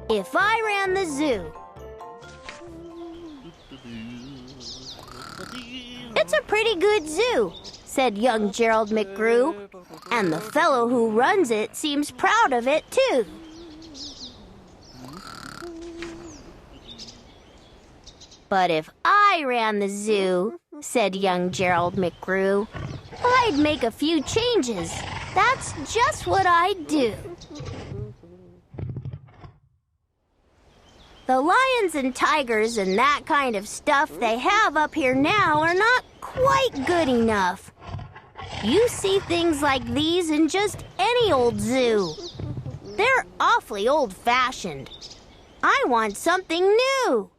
If I ran the zoo. It's a pretty good zoo, said young Gerald McGrew, and the fellow who runs it seems proud of it, too. But if I ran the zoo, said young Gerald McGrew, I'd make a few changes. That's just what I'd do. The lions and tigers and that kind of stuff they have up here now are not quite good enough. You see things like these in just any old zoo. They're awfully old-fashioned. I want something new.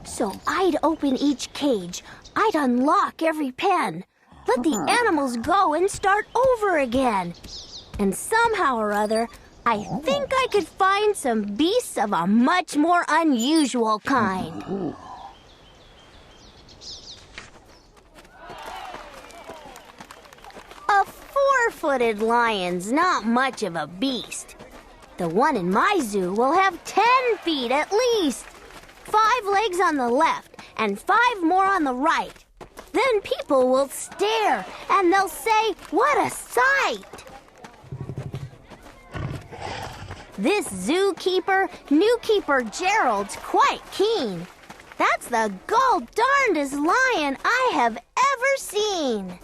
So I'd open each cage. I'd unlock every pen. Let the animals go and start over again. And somehow or other, I think I could find some beasts of a much more unusual kind. A four-footed lion's not much of a beast. The one in my zoo will have 10 feet at least. 5 legs on the left and 5 more on the right. Then people will stare and they'll say, "What a sight!" This zookeeper, new keeper Gerald's quite keen. That's the gall-darndest lion I have ever seen.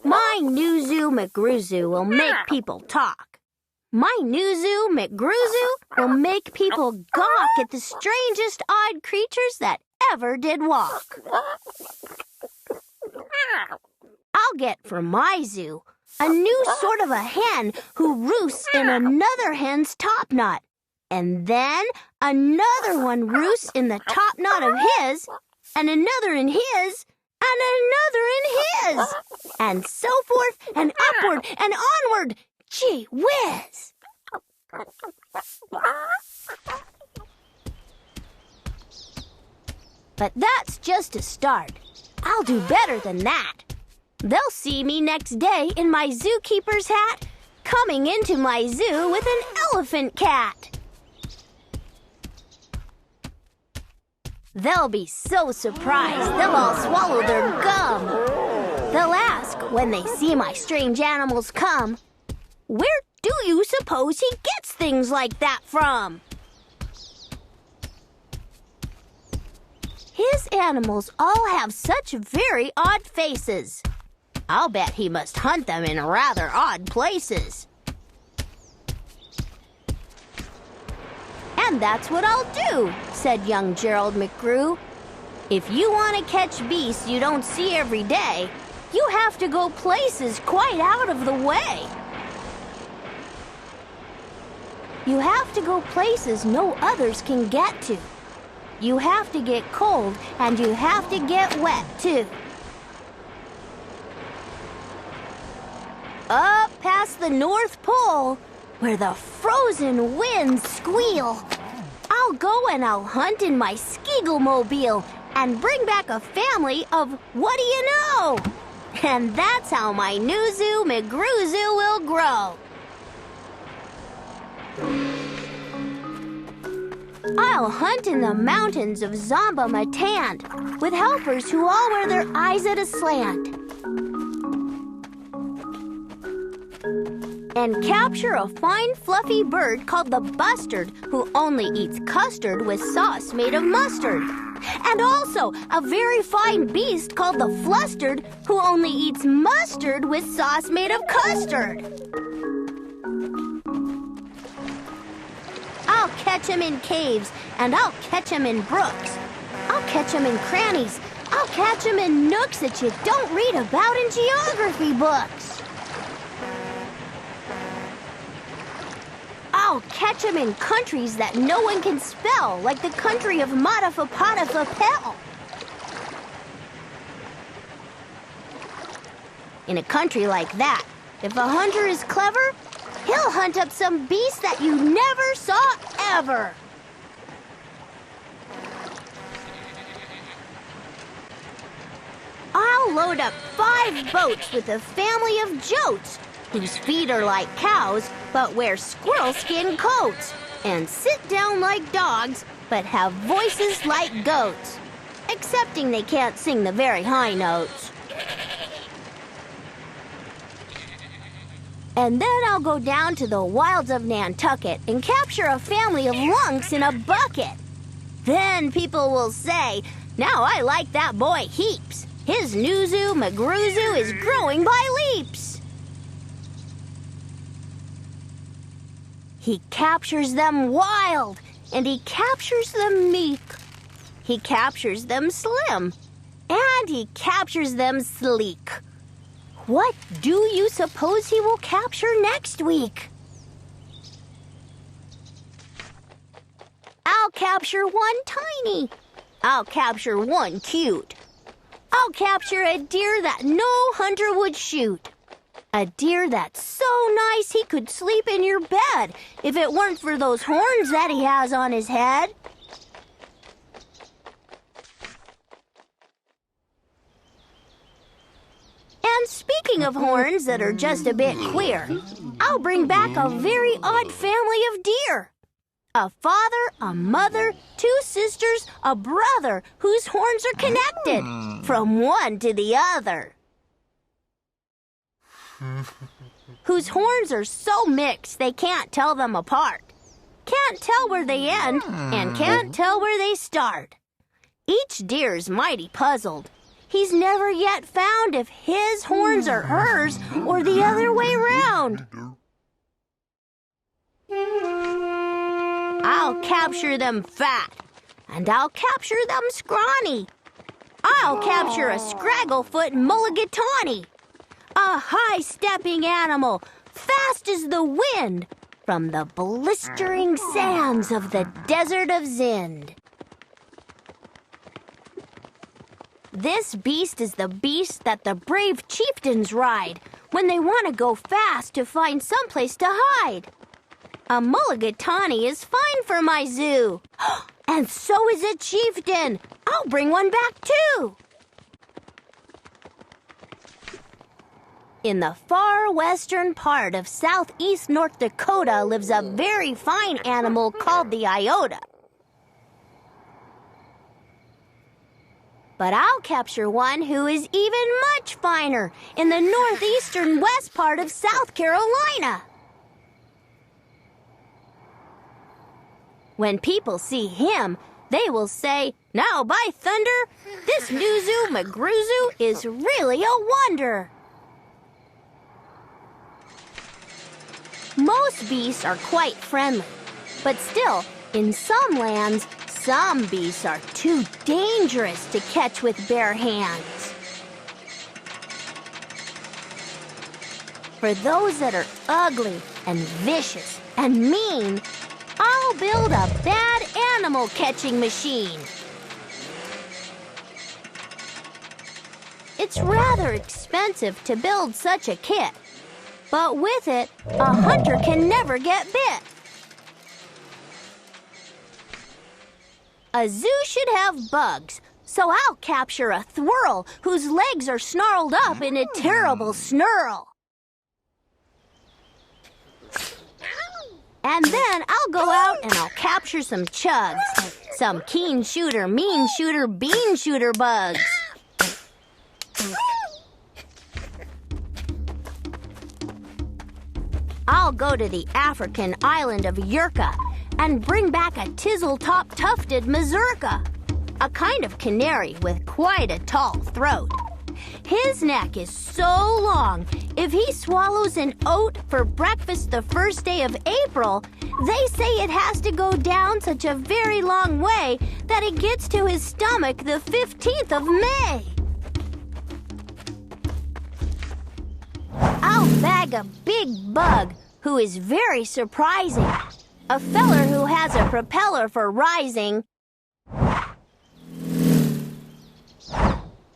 My new zoo, McGrew Zoo, will make people talk. My new zoo, McGrew Zoo, will make people gawk at the strangest odd creatures that ever did walk. I'll get from my zoo a new sort of a hen who roosts in another hen's topknot. And then another one roosts in the topknot of his, and another in his, and another in his, and so forth and upward and onward. Gee whiz! But that's just a start. I'll do better than that. They'll see me next day in my zookeeper's hat, coming into my zoo with an elephant cat. They'll be so surprised they'll all swallow their gum. They'll ask, when they see my strange animals come, "Where do you suppose he gets things like that from?" His animals all have such very odd faces. I'll bet he must hunt them in rather odd places. "And that's what I'll do," said young Gerald McGrew. "If you want to catch beasts you don't see every day, you have to go places quite out of the way. You have to go places no others can get to. You have to get cold and you have to get wet too. Up past the North Pole, where the frozen winds squeal, I'll go and I'll hunt in my Skeaglemobile and bring back a family of what do you know? And that's how my new zoo, McGrew Zoo, will grow. I'll hunt in the mountains of Zomba Matant with helpers who all wear their eyes at a slant. And capture a fine fluffy bird called the bustard who only eats custard with sauce made of mustard. And also a very fine beast called the flustered who only eats mustard with sauce made of custard. I'll catch him in caves and I'll catch him in brooks. I'll catch him in crannies. I'll catch him in nooks that you don't read about in geography books. I'll catch him in countries that no one can spell, like the country of Matafapatafapel. In a country like that, if a hunter is clever, he'll hunt up some beast that you never saw ever. I'll I'll load up 5 boats with a family of jotes whose feet are like cows but wear squirrel skin coats and sit down like dogs but have voices like goats, excepting they can't sing the very high notes. And then I'll go down to the wilds of Nantucket and capture a family of lunks in a bucket. Then people will say, "Now I like that boy heaps. His Nuzu Magruzu is growing by leaps." He captures them wild, and he captures them meek. He captures them slim, and he captures them sleek. What do you suppose he will capture next week? I'll capture one tiny. I'll capture one cute. I'll capture a deer that no hunter would shoot. A deer that's so nice he could sleep in your bed if it weren't for those horns that he has on his head. And speaking of horns that are just a bit queer, I'll bring back a very odd family of deer. A father, a mother, 2 sisters, a brother whose horns are connected from one to the other. Whose horns are so mixed they can't tell them apart. Can't tell where they end and can't tell where they start. Each deer's mighty puzzled. He's never yet found if his horns are hers or the other way round. I'll capture them fat, and I'll capture them scrawny. I'll capture a scragglefoot mulligatawny, a high-stepping animal, fast as the wind, from the blistering sands of the desert of Zend. This beast is the beast that the brave chieftains ride when they want to go fast to find someplace to hide. A mulligatawny is fine for my zoo. And so is a chieftain. I'll bring one back too. In the far western part of southeast North Dakota lives a very fine animal called the iota. But I'll capture one who is even much finer in the northeastern west part of South Carolina. When people see him, they will say, "Now, by thunder, this Nuzu Magruzu is really a wonder." Most beasts are quite friendly, but still, in some lands, some beasts are too dangerous to catch with bare hands. For those that are ugly and vicious and mean, I'll build a bad animal catching machine. It's rather expensive to build such a kit, but with it, a hunter can never get bit. A zoo should have bugs, so I'll capture a thwirl whose legs are snarled up in a terrible snarl. And then I'll go out and I'll capture some chugs, some keen shooter, mean shooter, bean shooter bugs. I'll go to the African island of Yurka and bring back a tizzle-top tufted mazurka, a kind of canary with quite a tall throat. His neck is so long, if he swallows an oat for breakfast the first day of April, they say it has to go down such a very long way that it gets to his stomach the 15th of May. I'll bag a big bug who is very surprising, a feller who has a propeller for rising,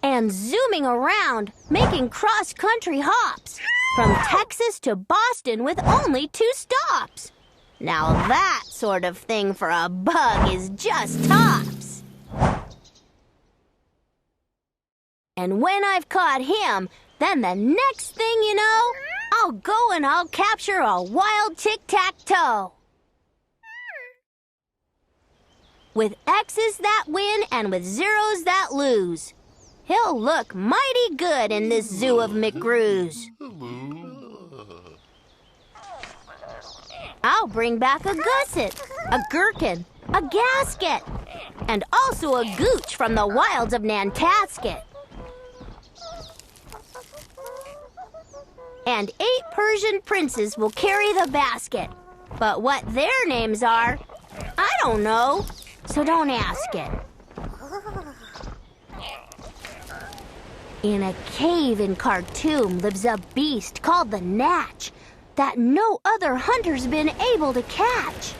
and zooming around, making cross-country hops from Texas to Boston with only 2 stops. Now that sort of thing for a bug is just tops. And when I've caught him, then the next thing you know, I'll go and I'll capture a wild tic-tac-toe. With X's that win and with zeros that lose. He'll look mighty good in this zoo of McGrews. I'll bring back a gusset, a gherkin, a gasket, and also a gooch from the wilds of Nantasket. And 8 Persian princes will carry the basket. But what their names are, I don't know, so don't ask it. In a cave in Khartoum lives a beast called the Natch that no other hunter's been able to catch.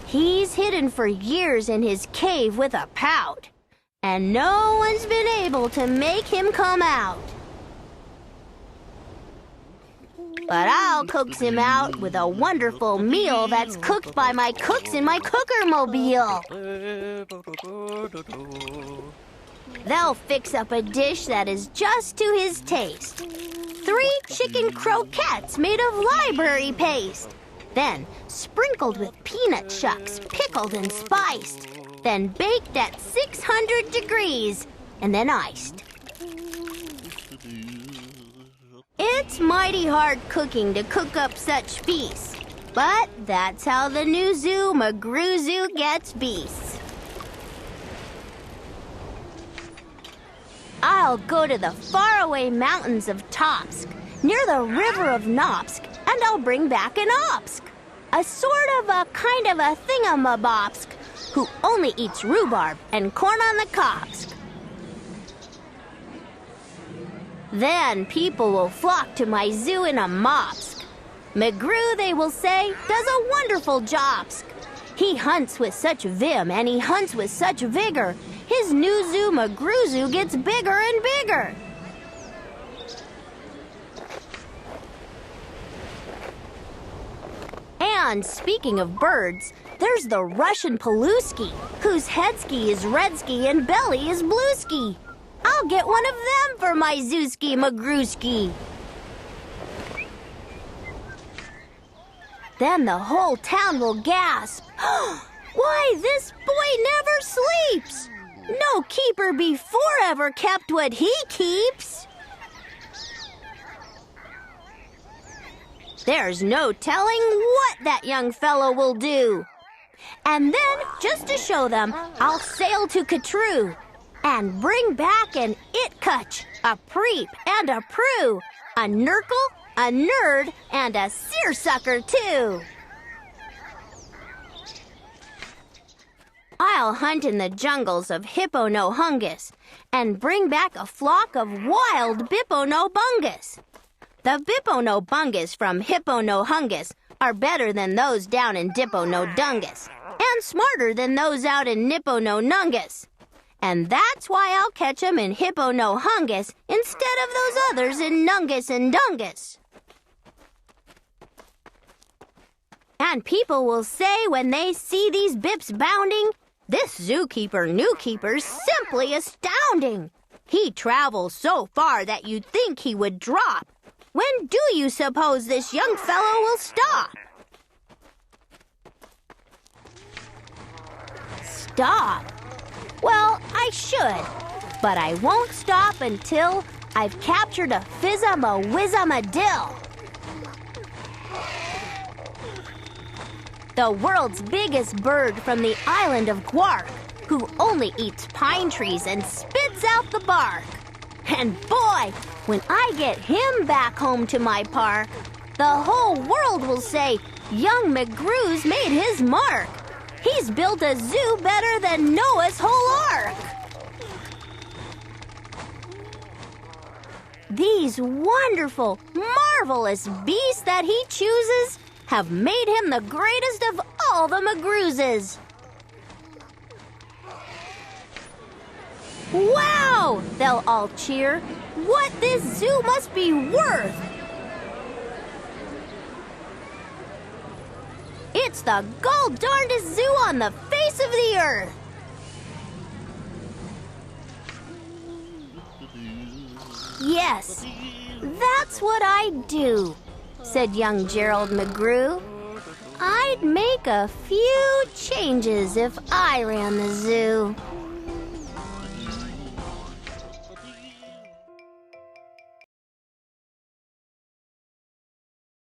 He's hidden for years in his cave with a pout, and no one's been able to make him come out. But I'll coax him out with a wonderful meal that's cooked by my cooks in my cooker-mobile. They'll fix up a dish that is just to his taste. 3 chicken croquettes made of library paste. Then sprinkled with peanut shucks, pickled and spiced. Then baked at 600 degrees, and then iced. It's mighty hard cooking to cook up such feasts. But that's how the new zoo, McGrew Zoo, gets beasts. I'll go to the faraway mountains of Topsk, near the river of Nopsk, and I'll bring back an Opsk, a sort of a kind of a thingamabobsk, who only eats rhubarb and corn on the cobs. Then people will flock to my zoo in a mobsk. McGrew, they will say, does a wonderful jobsk. He hunts with such vim and he hunts with such vigor. His new zoo, McGrew Zoo, gets bigger and bigger. And speaking of birds, there's the Russian Paluski, whose headski is redski and belly is blueski. I'll get one of them for my Zooski McGrewski. Then the whole town will gasp. Why, this boy never sleeps. No keeper before ever kept what he keeps. There's no telling what that young fellow will do. And then, just to show them, I'll sail to Katroo and bring back an Itkutch, a Preep, and a Prue, a Nurgle, a Nerd, and a Seersucker, too. I'll hunt in the jungles of Hipponohungus and bring back a flock of wild Bipponobungus. The Bipponobungus from Hipponohungus are better than those down in Dipponodungus and smarter than those out in Nippononungus. And that's why I'll catch 'em in Hipponohungus instead of those others in Nungus and Dungus. And people will say when they see these bips bounding, this zookeeper, new keeper's simply astounding. He travels so far that you'd think he would drop. When do you suppose this young fellow will stop? Stop? Well, I should, but I won't stop until I've captured a Fizzum-a-Wizzum-a-Dill. The world's biggest bird from the island of Quark, who only eats pine trees and spits out the bark. And boy, when I get him back home to my park, the whole world will say, young McGrew's made his mark. He's built a zoo better than Noah's whole ark. These wonderful, marvelous beasts that he chooses have made him the greatest of all the McGrewses. Wow! They'll all cheer. What this zoo must be worth! It's the gol-darndest zoo on the face of the earth! Yes, that's what I'd do, said young Gerald McGrew. I'd make a few changes if I ran the zoo.